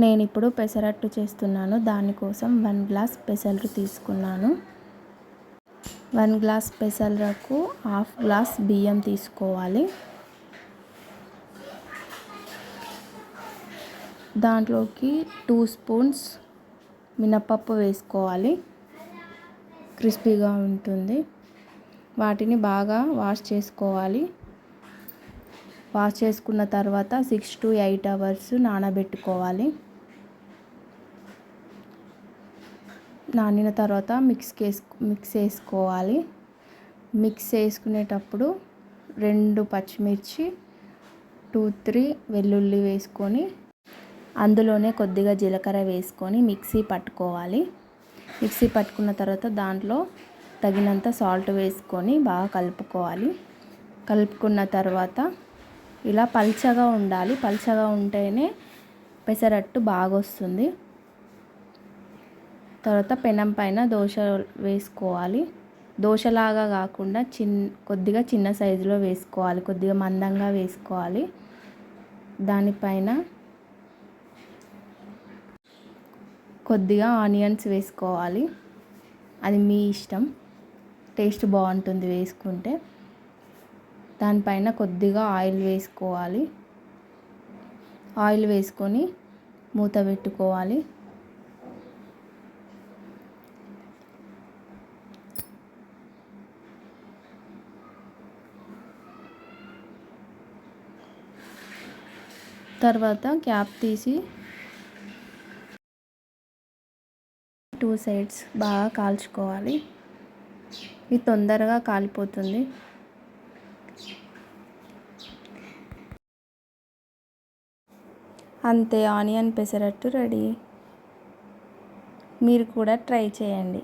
నేను ఇప్పుడు పెసరట్టు చేస్తున్నాను. దానికోసం 1 గ్లాస్ పెసలు తీసుకున్నాను. 1 గ్లాస్ పెసలకు హాఫ్ గ్లాస్ బియ్యం తీసుకోవాలి. దాంట్లోకి 2 స్పూన్స్ మినపప్పు వేసుకోవాలి. క్రిస్పీగా ఉంటుంది. వాటిని బాగా వాష్ చేసుకోవాలి. వాష్ చేసుకున్న తర్వాత 6 to 8 అవర్స్ నానబెట్టుకోవాలి. నానిన తర్వాత మిక్స్ చేసుకోవాలి. మిక్స్ చేసుకునేటప్పుడు 2 పచ్చిమిర్చి 2-3 వెల్లుల్లి వేసుకొని అందులోనే కొద్దిగా జీలకర్ర వేసుకొని మిక్సీ పట్టుకోవాలి. మిక్సీ పట్టుకున్న తర్వాత దాంట్లో తగినంత సాల్ట్ వేసుకొని బాగా కలుపుకోవాలి. కలుపుకున్న తర్వాత ఇలా పల్చగా ఉండాలి. పల్చగా ఉంటేనే పెసరట్టు బాగా వస్తుంది. తర్వాత పెనం పైన దోశ వేసుకోవాలి. దోశలాగా కాకుండా కొద్దిగా చిన్న సైజులో వేసుకోవాలి. కొద్దిగా మందంగా వేసుకోవాలి. దానిపైన కొద్దిగా ఆనియన్స్ వేసుకోవాలి. అది మీ ఇష్టం. టేస్ట్ బాగుంటుంది వేసుకుంటే. దానిపైన కొద్దిగా ఆయిల్ వేసుకోవాలి. ఆయిల్ వేసుకొని మూత పెట్టుకోవాలి. తర్వాత క్యాప్ తీసి 2 సైడ్స్ బాగా కాల్చుకోవాలి. ఇది తొందరగా కాలిపోతుంది. అంతే, ఆనియన్ పెసరట్టు రెడీ. మీరు కూడా ట్రై చేయండి.